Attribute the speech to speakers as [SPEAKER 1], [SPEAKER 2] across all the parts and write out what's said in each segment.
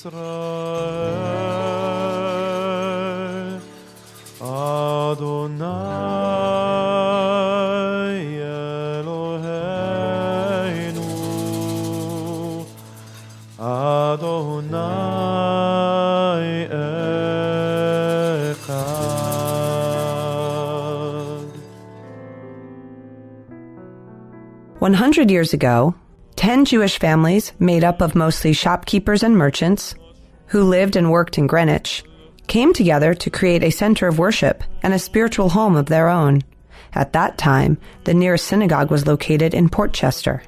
[SPEAKER 1] Yisrael, Adonai Eloheinu, Adonai Echad.
[SPEAKER 2] 100 years ago, 10 Jewish families, made up of mostly shopkeepers and merchants, who lived and worked in Greenwich, came together to create a center of worship and a spiritual home of their own. At that time, the nearest synagogue was located in Portchester.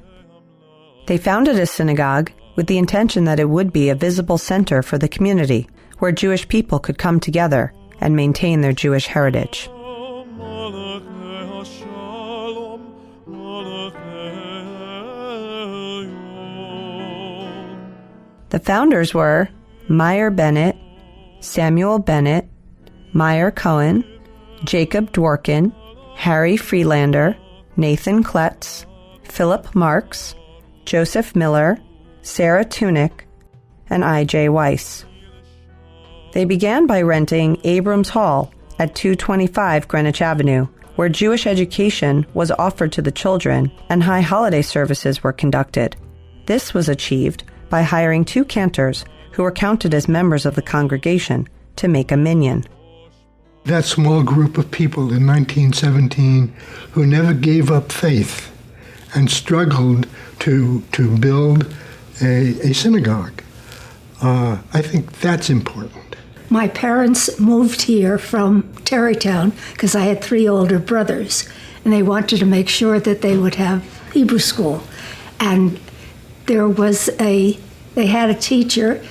[SPEAKER 2] They founded a synagogue with the intention that it would be a visible center for the community, where Jewish people could come together and maintain their Jewish heritage. The founders were Meyer Bennett, Samuel Bennett, Meyer Cohen, Jacob Dworkin, Harry Freelander, Nathan Kletz, Philip Marks, Joseph Miller, Sarah Tunick, and I.J. Weiss. They began by renting Abrams Hall at 225 Greenwich Avenue, where Jewish education was offered to the children and high holiday services were conducted. This was achieved by hiring 2 cantors who were counted as members of the congregation to make a minyan.
[SPEAKER 3] That small group of people in 1917 who never gave up faith and struggled to build a synagogue. I think that's important.
[SPEAKER 4] My parents moved here from Terrytown because I had 3 older brothers, and they wanted to make sure that they would have Hebrew school. And they had a teacher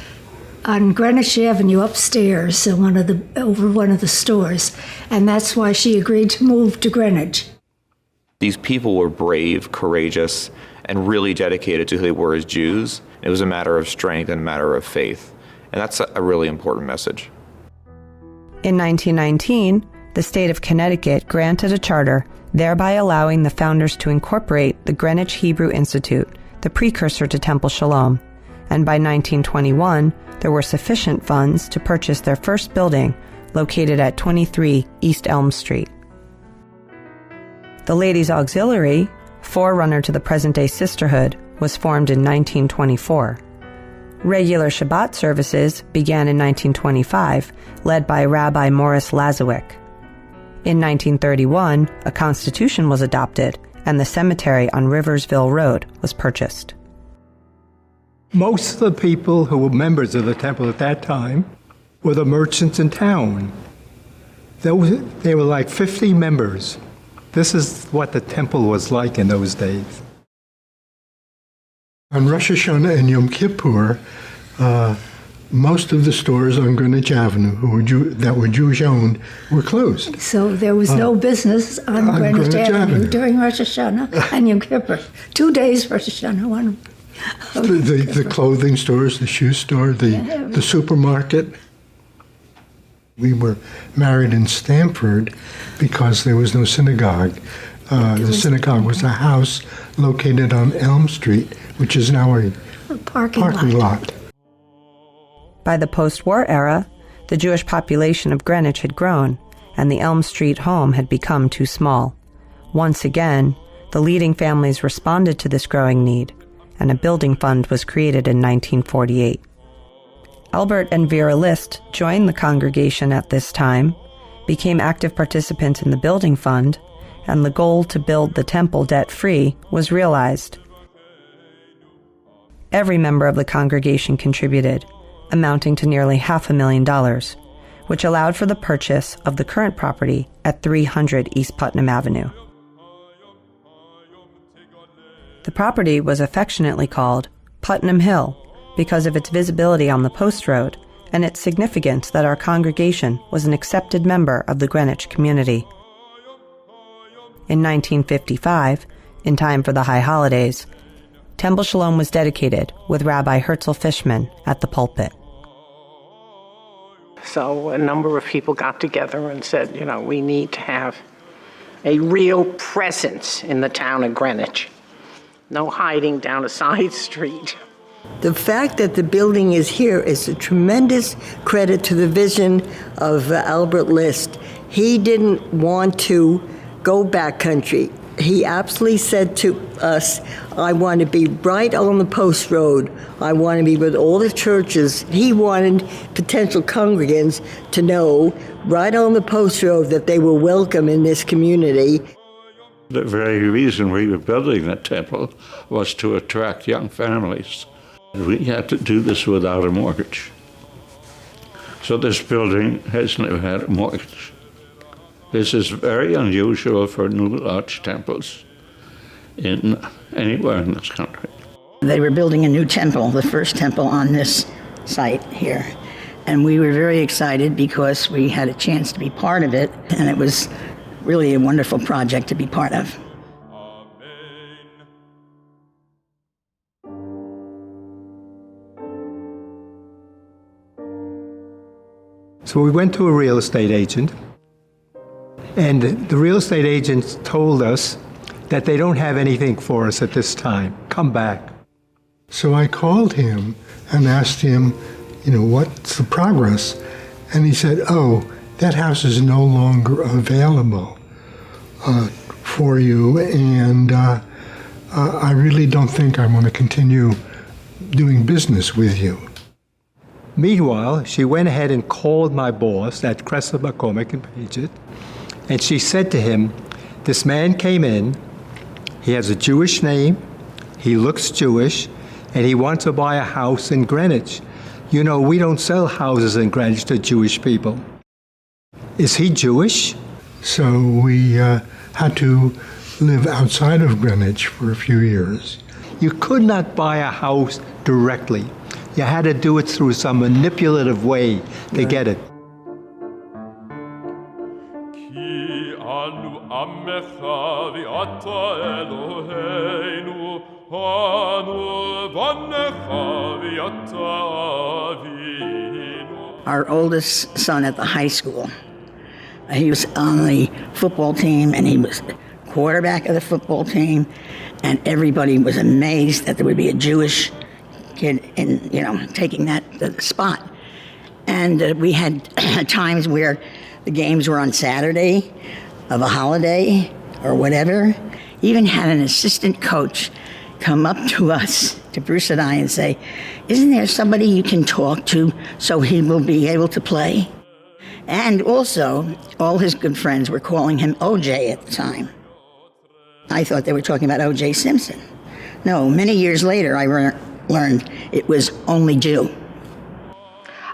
[SPEAKER 4] on Greenwich Avenue upstairs, over one of the stores, and that's why she agreed to move to Greenwich.
[SPEAKER 5] These people were brave, courageous, and really dedicated to who they were as Jews. It was a matter of strength and a matter of faith, and that's a really important message.
[SPEAKER 2] In 1919, the state of Connecticut granted a charter, thereby allowing the founders to incorporate the Greenwich Hebrew Institute, the precursor to Temple Sholom, and by 1921, there were sufficient funds to purchase their first building, located at 23 East Elm Street. The Ladies' Auxiliary, forerunner to the present-day sisterhood, was formed in 1924. Regular Shabbat services began in 1925, led by Rabbi Morris Lazowick. In 1931, a constitution was adopted, and the cemetery on Riversville Road was purchased.
[SPEAKER 6] Most of the people who were members of the temple at that time were the merchants in town. They were like 50 members. This is what the temple was like in those days.
[SPEAKER 3] On Rosh Hashanah and Yom Kippur, most of the stores on Greenwich Avenue that were Jewish-owned were closed.
[SPEAKER 4] So there was no business on Greenwich Avenue during Rosh Hashanah and Yom Kippur. 2 days Rosh Hashanah, one.
[SPEAKER 3] The clothing stores, the shoe store, the supermarket. We were married in Stamford because there was no synagogue. The synagogue was a house located on Elm Street, which is now a parking lot.
[SPEAKER 2] By the post-war era, the Jewish population of Greenwich had grown, and the Elm Street home had become too small. Once again, the leading families responded to this growing need, and a building fund was created in 1948. Albert and Vera List joined the congregation at this time, became active participants in the building fund, and the goal to build the temple debt-free was realized. Every member of the congregation contributed, amounting to nearly $500,000, which allowed for the purchase of the current property at 300 East Putnam Avenue. The property was affectionately called Putnam Hill because of its visibility on the post road and its significance that our congregation was an accepted member of the Greenwich community. In 1955, in time for the high holidays, Temple Sholom was dedicated with Rabbi Herzl Fishman at the pulpit.
[SPEAKER 7] So a number of people got together and said, we need to have a real presence in the town of Greenwich. No hiding down a side street.
[SPEAKER 8] The fact that the building is here is a tremendous credit to the vision of Albert List. He didn't want to go backcountry. He absolutely said to us, I want to be right on the post road. I want to be with all the churches. He wanted potential congregants to know right on the post road that they were welcome in this community.
[SPEAKER 9] The very reason we were building the temple was to attract young families. We had to do this without a mortgage. So this building has never had a mortgage. This is very unusual for new large temples anywhere in this country.
[SPEAKER 10] They were building a new temple, the first temple on this site here. And we were very excited because we had a chance to be part of it, and it was really a wonderful project to be part of.
[SPEAKER 6] So we went to a real estate agent, and the real estate agent told us that they don't have anything for us at this time. Come back.
[SPEAKER 3] So I called him and asked him, what's the progress? And he said, that house is no longer available for you, and I really don't think I want to continue doing business with you.
[SPEAKER 6] Meanwhile, she went ahead and called my boss at Cressler McCormick and Paget, and she said to him, this man came in, he has a Jewish name, he looks Jewish, and he wants to buy a house in Greenwich. We don't sell houses in Greenwich to Jewish people. Is he Jewish?
[SPEAKER 3] So we had to live outside of Greenwich for a few years.
[SPEAKER 6] You could not buy a house directly. You had to do it through some manipulative way to get it.
[SPEAKER 10] Our oldest son at the high school, he was on the football team, and he was quarterback of the football team, and everybody was amazed that there would be a Jewish kid taking that spot. And we had times where the games were on Saturday of a holiday or whatever. Even had an assistant coach come up to us, to Bruce and I, and say, isn't there somebody you can talk to so he will be able to play? And also, all his good friends were calling him OJ at the time. I thought they were talking about O.J. Simpson. No, many years later, I learned it was only Jew.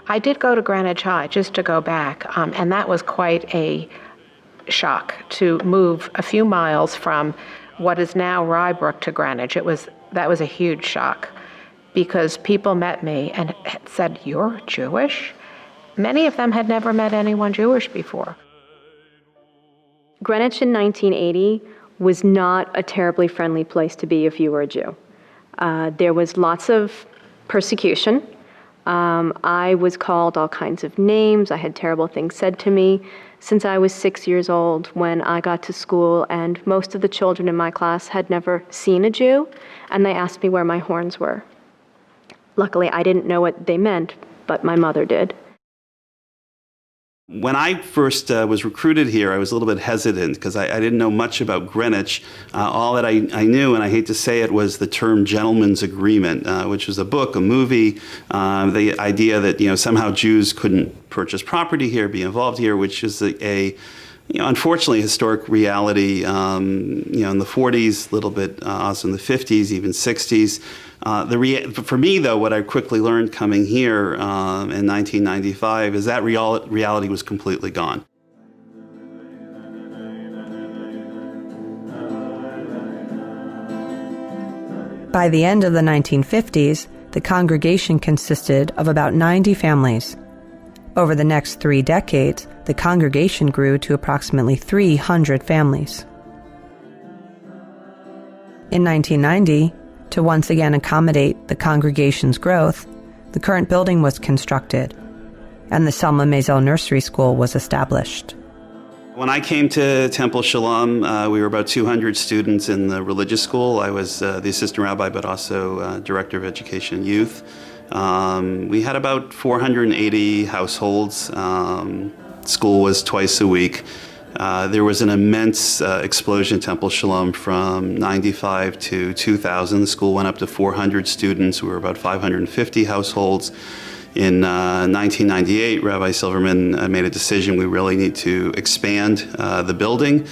[SPEAKER 7] I did go to Greenwich High, just to go back, and that was quite a shock to move a few miles from what is now Rybrook to Greenwich. That was a huge shock, because people met me and said, "You're Jewish?" Many of them had never met anyone Jewish before.
[SPEAKER 11] Greenwich in 1980 was not a terribly friendly place to be if you were a Jew. There was lots of persecution. I was called all kinds of names. I had terrible things said to me since I was 6 years old when I got to school, and most of the children in my class had never seen a Jew, and they asked me where my horns were. Luckily, I didn't know what they meant, but my mother did.
[SPEAKER 12] When I first was recruited here, I was a little bit hesitant because I didn't know much about Greenwich. All that I knew, and I hate to say it, was the term gentleman's agreement, which was a book, a movie, the idea that somehow Jews couldn't purchase property here, be involved here, which is unfortunately historic reality. In the 40s, a little bit also in the 50s, even 60s. For me, though, what I quickly learned coming here in 1995 is that reality was completely gone.
[SPEAKER 2] By the end of the 1950s, the congregation consisted of about 90 families. Over the next 3 decades, the congregation grew to approximately 300 families. In 1990, to once again accommodate the congregation's growth, the current building was constructed, and the Selma Maisel Nursery School was established.
[SPEAKER 12] When I came to Temple Sholom, we were about 200 students in the religious school. I was the assistant rabbi, but also director of education and youth. We had about 480 households. School was twice a week. There was an immense explosion at Temple Sholom from 95 to 2000. The school went up to 400 students. We were about 550 households. In 1998, Rabbi Silverman made a decision we really need to expand the building,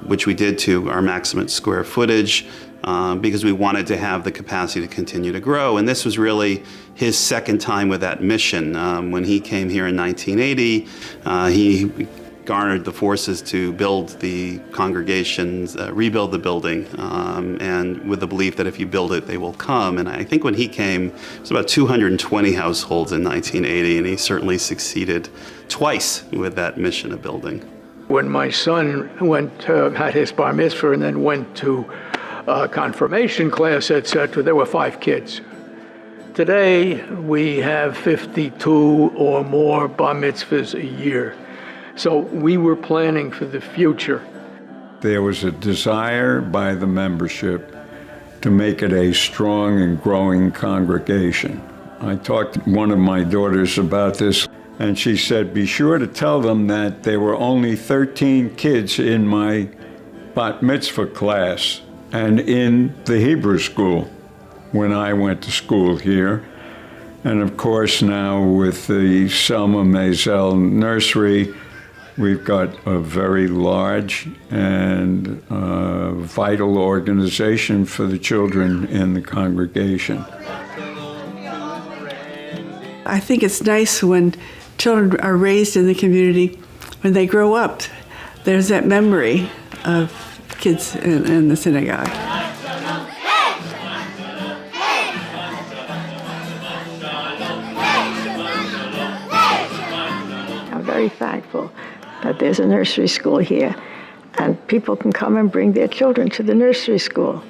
[SPEAKER 12] which we did to our maximum square footage because we wanted to have the capacity to continue to grow. And this was really his second time with that mission. When he came here in 1980, he garnered the forces to build the congregations, rebuild the building, and with the belief that if you build it, they will come. And I think when he came, it was about 220 households in 1980, and he certainly succeeded twice with that mission of building.
[SPEAKER 13] When my son had his bar mitzvah and then went to confirmation class, etc., there were 5 kids. Today, we have 52 or more bar mitzvahs a year. So we were planning for the future.
[SPEAKER 14] There was a desire by the membership to make it a strong and growing congregation. I talked to one of my daughters about this, and she said, be sure to tell them that there were only 13 kids in my bat mitzvah class and in the Hebrew school when I went to school here. And of course now with the Selma Maisel Nursery, we've got a very large and vital organization for the children in the congregation.
[SPEAKER 15] I think it's nice when children are raised in the community. When they grow up, there's that memory of kids in the synagogue.
[SPEAKER 16] I'm very thankful that there's a nursery school here, and people can come and bring their children to the nursery school.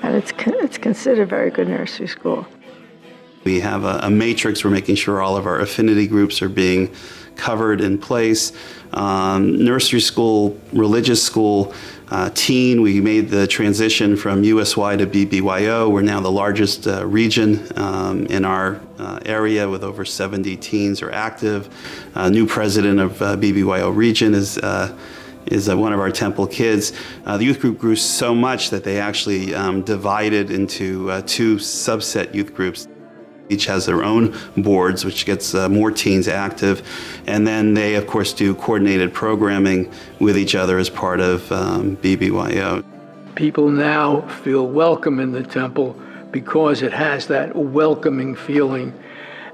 [SPEAKER 16] And it's considered a very good nursery school.
[SPEAKER 12] We have a matrix. We're making sure all of our affinity groups are being covered in place. Nursery school, religious school, teen, we made the transition from USY to BBYO. We're now the largest region in our area with over 70 teens are active. New president of BBYO region is one of our Temple kids. The youth group grew so much that they actually divided into 2 subset youth groups. Each has their own boards, which gets more teens active. And then they, of course, do coordinated programming with each other as part of BBYO.
[SPEAKER 13] People now feel welcome in the temple because it has that welcoming feeling.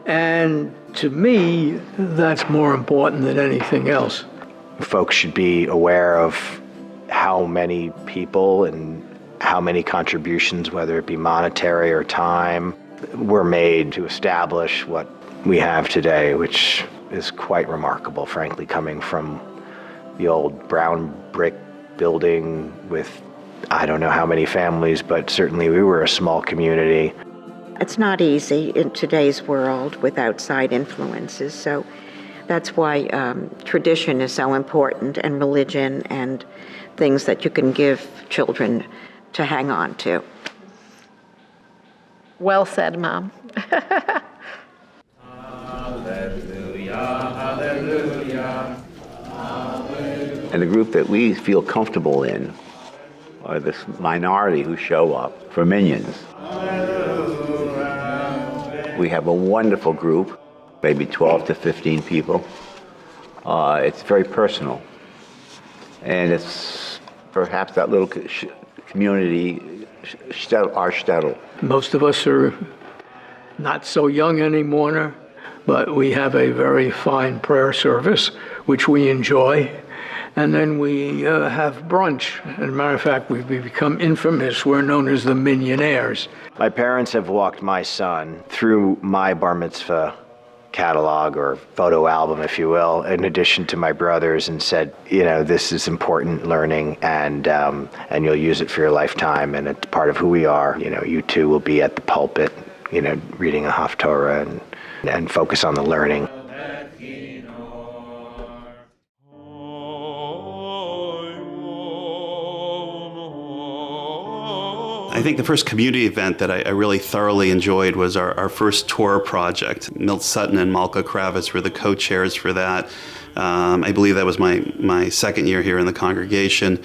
[SPEAKER 13] And to me, that's more important than anything else.
[SPEAKER 17] Folks should be aware of how many people and how many contributions, whether it be monetary or time, were made to establish what we have today, which is quite remarkable, frankly, coming from the old brown brick building with I don't know how many families, but certainly we were a small community.
[SPEAKER 18] It's not easy in today's world with outside influences, so that's why tradition is so important, and religion and things that you can give children to hang on to.
[SPEAKER 7] Well said, Mom.
[SPEAKER 19] And the group that we feel comfortable in are this minority who show up for Minions. We have a wonderful group, maybe 12 to 15 people. It's very personal. And it's perhaps that little community, our shtetl.
[SPEAKER 13] Most of us are not so young anymore, but we have a very fine prayer service, which we enjoy. And then we have brunch. As a matter of fact, we've become infamous. We're known as the Minionaires.
[SPEAKER 17] My parents have walked my son through my bar mitzvah catalog or photo album, if you will, in addition to my brothers, and said, you know, this is important learning, and you'll use it for your lifetime, and it's part of who we are. You know, you too will be at the pulpit, you know, reading a Haftorah and focus on the learning.
[SPEAKER 12] I think the first community event that I really thoroughly enjoyed was our first Torah project. Milt Sutton and Malka Kravitz were the co-chairs for that. I believe that was my second year here in the congregation.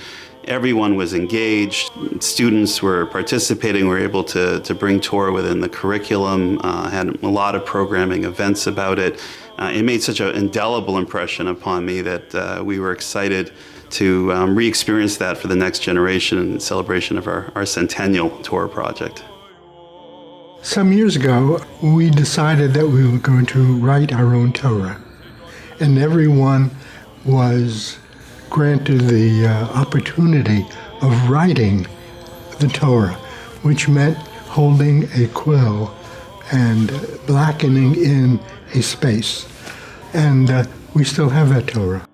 [SPEAKER 12] Everyone was engaged. Students were participating, were able to bring Torah within the curriculum, had a lot of programming events about it. It made such an indelible impression upon me that we were excited to re-experience that for the next generation in celebration of our Centennial Torah project.
[SPEAKER 3] Some years ago, we decided that we were going to write our own Torah, and everyone was granted the opportunity of writing the Torah, which meant holding a quill and blackening in a space. And we still have that Torah.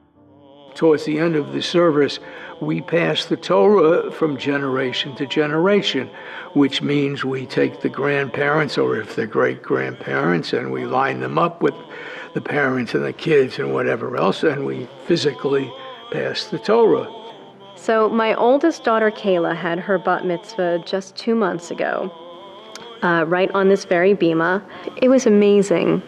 [SPEAKER 13] Towards the end of the service, we pass the Torah from generation to generation, which means we take the grandparents, or if they're great-grandparents, and we line them up with the parents and the kids and whatever else, and we physically pass the Torah.
[SPEAKER 11] So my oldest daughter, Kayla, had her bat mitzvah just 2 months ago, right on this very bima. It was amazing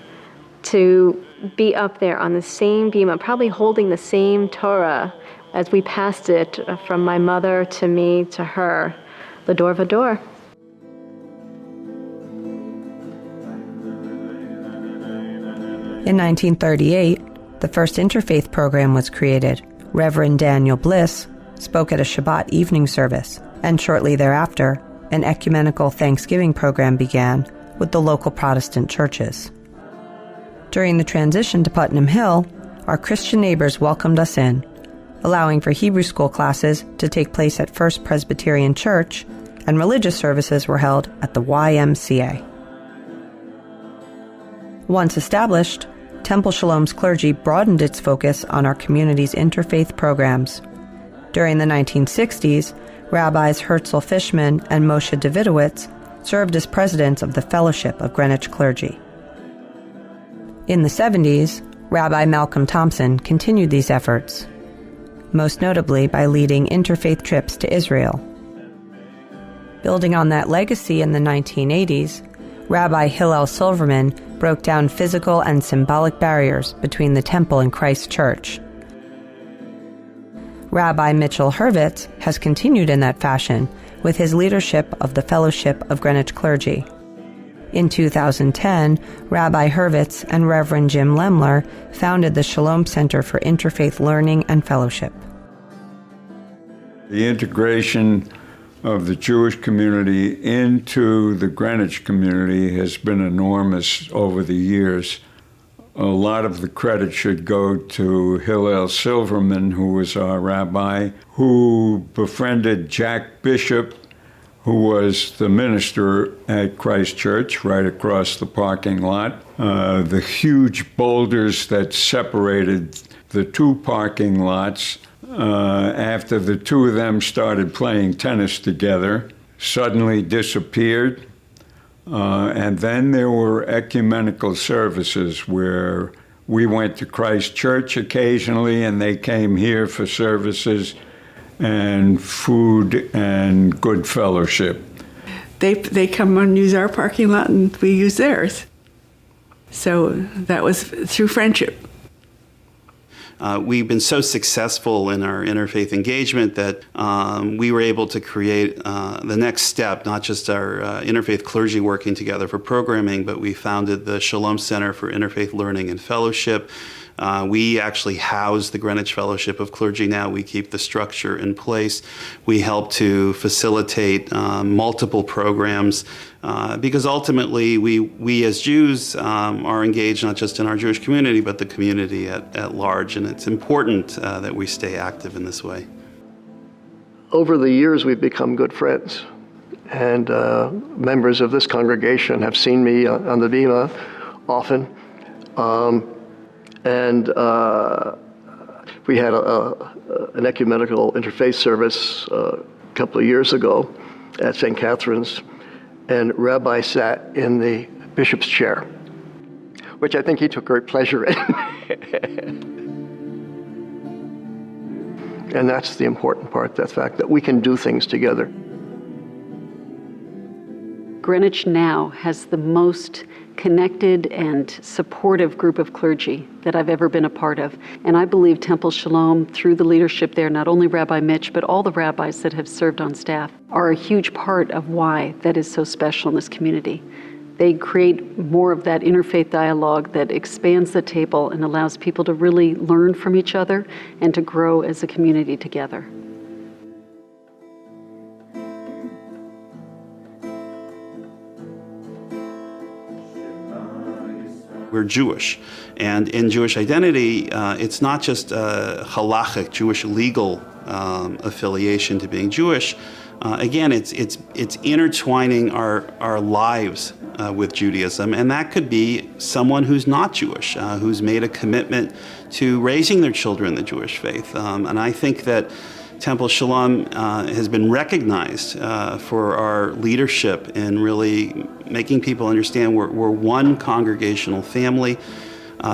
[SPEAKER 11] to be up there on the same bima, probably holding the same Torah as we passed it from my mother to me to her, the door vador.
[SPEAKER 2] In 1938, the first Interfaith program was created. Reverend Daniel Bliss spoke at a Shabbat evening service, and shortly thereafter, an ecumenical Thanksgiving program began with the local Protestant churches. During the transition to Putnam Hill, our Christian neighbors welcomed us in, allowing for Hebrew school classes to take place at First Presbyterian Church, and religious services were held at the YMCA. Once established, Temple Sholom's clergy broadened its focus on our community's interfaith programs. During the 1960s, Rabbis Herzl Fishman and Moshe Davidowitz served as presidents of the Fellowship of Greenwich Clergy. In the 70s, Rabbi Malcolm Thompson continued these efforts, most notably by leading interfaith trips to Israel. Building on that legacy in the 1980s, Rabbi Hillel Silverman broke down physical and symbolic barriers between the temple and Christ Church. Rabbi Mitchell Hurwitz has continued in that fashion with his leadership of the Fellowship of Greenwich Clergy. In 2010, Rabbi Hurwitz and Reverend Jim Lemler founded the Shalom Center for Interfaith Learning and Fellowship.
[SPEAKER 14] The integration of the Jewish community into the Greenwich community has been enormous over the years. A lot of the credit should go to Hillel Silverman, who was our rabbi, who befriended Jack Bishop, who was the minister at Christ Church right across the parking lot. The huge boulders that separated the two parking lots after the two of them started playing tennis together suddenly disappeared. And then there were ecumenical services where we went to Christ Church occasionally and they came here for services and food and good fellowship.
[SPEAKER 15] They come and use our parking lot and we use theirs. So that was through friendship.
[SPEAKER 12] We've been so successful in our interfaith engagement that we were able to create the next step, not just our interfaith clergy working together for programming, but we founded the Shalom Center for Interfaith Learning and Fellowship. We actually house the Greenwich Fellowship of Clergy now. We keep the structure in place. We help to facilitate multiple programs because ultimately we as Jews are engaged not just in our Jewish community, but the community at large. And it's important that we stay active in this way.
[SPEAKER 20] Over the years, we've become good friends. And members of this congregation have seen me on the Bima often. And we had an ecumenical interfaith service a couple of years ago at St. Catherine's, and Rabbi sat in the bishop's chair, which I think he took great pleasure in. And that's the important part, the fact that we can do things together.
[SPEAKER 21] Greenwich now has the most connected and supportive group of clergy that I've ever been a part of. And I believe Temple Sholom, through the leadership there, not only Rabbi Mitch, but all the rabbis that have served on staff, are a huge part of why that is so special in this community. They create more of that interfaith dialogue that expands the table and allows people to really learn from each other and to grow as a community together.
[SPEAKER 12] We're Jewish. And in Jewish identity, it's not just a halachic, Jewish legal affiliation to being Jewish. Again, it's intertwining our lives with Judaism, and that could be someone who's not Jewish, who's made a commitment to raising their children in the Jewish faith. And I think that Temple Sholom has been recognized for our leadership in really making people understand we're one congregational family.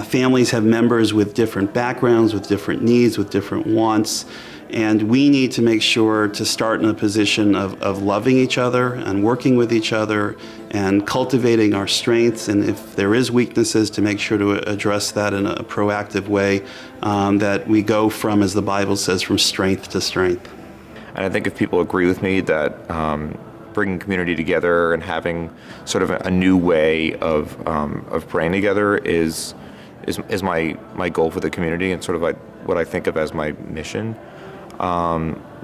[SPEAKER 12] Families have members with different backgrounds, with different needs, with different wants. And we need to make sure to start in a position of loving each other and working with each other and cultivating our strengths. And if there is weaknesses, to make sure to address that in a proactive way, that we go from, as the Bible says, from strength to strength.
[SPEAKER 5] And I think if people agree with me that bringing community together and having sort of a new way of praying together is my goal for the community and sort of like what I think of as my mission.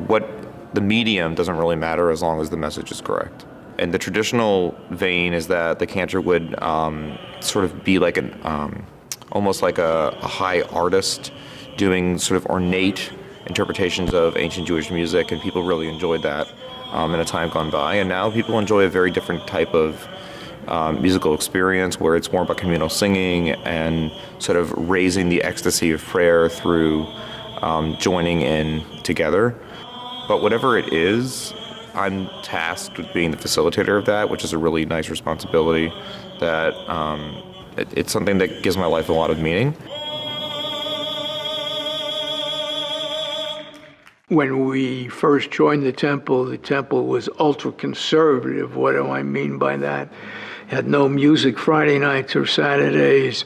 [SPEAKER 5] What the medium doesn't really matter as long as the message is correct. And the traditional vein is that the cantor would sort of be like almost like a high artist doing sort of ornate interpretations of ancient Jewish music, and people really enjoyed that in a time gone by. And now people enjoy a very different type of musical experience where it's more about communal singing and sort of raising the ecstasy of prayer through joining in together. But whatever it is, I'm tasked with being the facilitator of that, which is a really nice responsibility that it's something that gives my life a lot of meaning.
[SPEAKER 13] When we first joined the temple was ultra-conservative. What do I mean by that? Had no music Friday nights or Saturdays.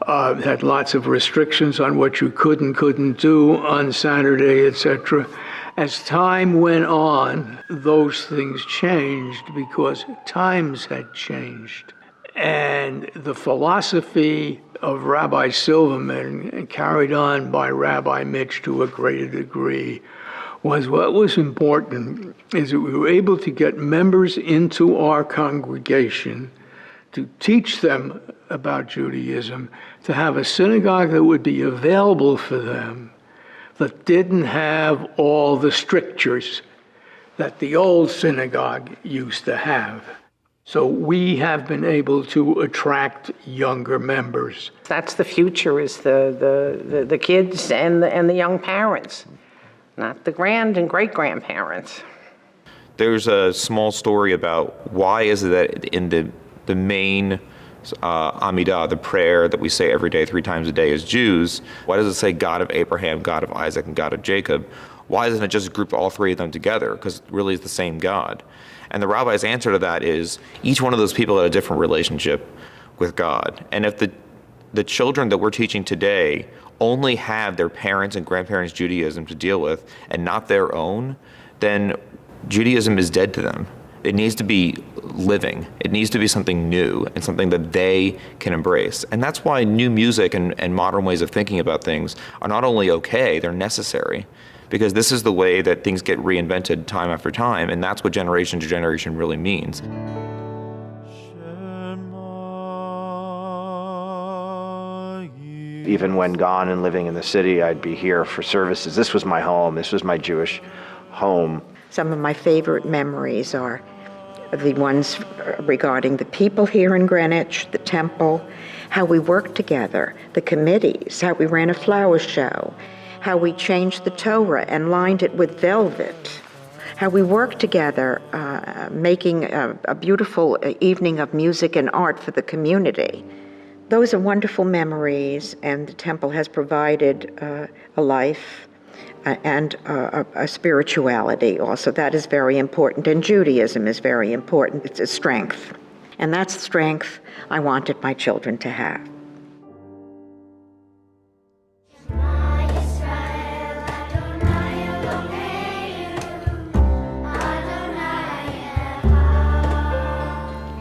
[SPEAKER 13] Had lots of restrictions on what you could and couldn't do on Saturday, etc. As time went on, those things changed because times had changed. And the philosophy of Rabbi Silverman, carried on by Rabbi Mitch to a greater degree, was what was important is that we were able to get members into our congregation to teach them about Judaism, to have a synagogue that would be available for them, that didn't have all the strictures that the old synagogue used to have. So we have been able to attract younger members.
[SPEAKER 7] That's the future, is the kids and the young parents, not the grand and great-grandparents.
[SPEAKER 5] There's a small story about why is it that in the main Amidah, the prayer that we say every day 3 times a day as Jews, why does it say God of Abraham, God of Isaac, and God of Jacob? Why doesn't it just group all 3 of them together? Because really it's the same God. And the rabbi's answer to that is each one of those people had a different relationship with God. And if the children that we're teaching today only have their parents' and grandparents' Judaism to deal with and not their own, then Judaism is dead to them. It needs to be living. It needs to be something new and something that they can embrace. And that's why new music and modern ways of thinking about things are not only okay, they're necessary. Because this is the way that things get reinvented time after time, and that's what generation to generation really means.
[SPEAKER 17] Even when gone and living in the city, I'd be here for services. This was my home. This was my Jewish home.
[SPEAKER 18] Some of my favorite memories are the ones regarding the people here in Greenwich, the temple, how we worked together, the committees, how we ran a flower show, how we changed the Torah and lined it with velvet, how we worked together making a beautiful evening of music and art for the community. Those are wonderful memories, and the temple has provided a life and a spirituality also. That is very important, and Judaism is very important. It's a strength, and that's strength I wanted my children to have.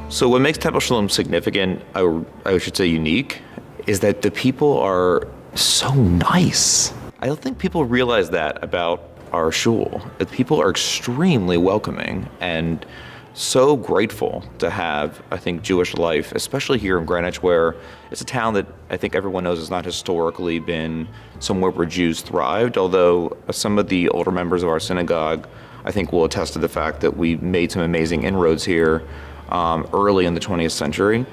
[SPEAKER 5] So what makes Temple Sholom significant, I should say unique, is that the people are so nice. I don't think people realize that about our shul. That people are extremely welcoming and so grateful to have, I think, Jewish life, especially here in Greenwich, where it's a town that I think everyone knows has not historically been somewhere where Jews thrived, although some of the older members of our synagogue, I think, will attest to the fact that we made some amazing inroads here early in the 20th century.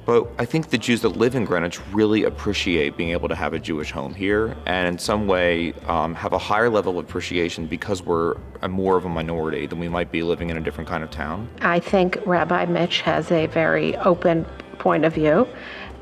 [SPEAKER 5] But I think the Jews that live in Greenwich really appreciate being able to have a Jewish home here, and in some way have a higher level of appreciation because we're more of a minority than we might be living in a different kind of town.
[SPEAKER 7] I think Rabbi Mitch has a very open point of view,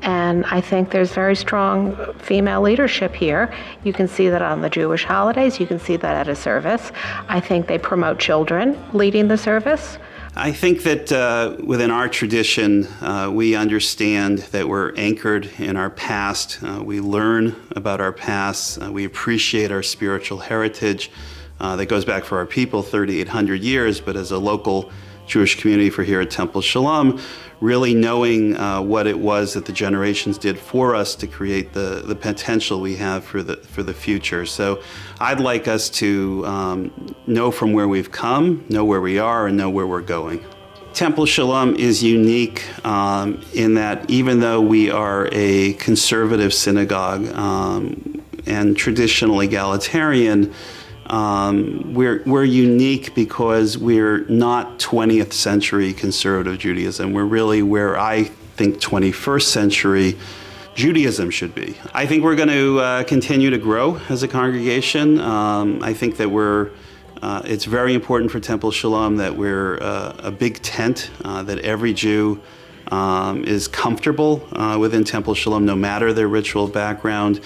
[SPEAKER 7] and I think there's very strong female leadership here. You can see that on the Jewish holidays, you can see that at a service. I think they promote children leading the service.
[SPEAKER 12] I think that within our tradition, we understand that we're anchored in our past. We learn about our past. We appreciate our spiritual heritage that goes back for our people 3,800 years, but as a local Jewish community for here at Temple Sholom, really knowing what it was that the generations did for us to create the potential we have for the future. So I'd like us to know from where we've come, know where we are, and know where we're going. Temple Sholom is unique in that even though we are a conservative synagogue and traditional egalitarian, we're unique because we're not 20th century conservative Judaism. We're really where I think 21st century Judaism should be. I think we're going to continue to grow as a congregation. I think that it's very important for Temple Sholom that we're a big tent, that every Jew is comfortable within Temple Sholom, no matter their ritual background,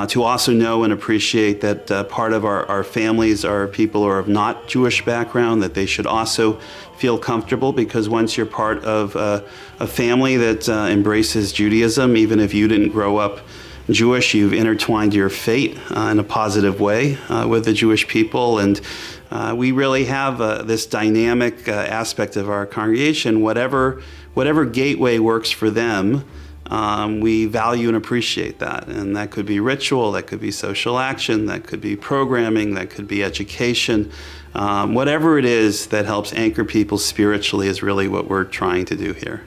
[SPEAKER 12] to also know and appreciate that part of our families are people who are of not Jewish background, that they should also feel comfortable, because once you're part of a family that embraces Judaism, even if you didn't grow up Jewish, you've intertwined your fate in a positive way with the Jewish people. And we really have this dynamic aspect of our congregation. Whatever gateway works for them, we value and appreciate that. And that could be ritual, that could be social action, that could be programming, that could be education. Whatever it is that helps anchor people spiritually is really what we're trying to do here.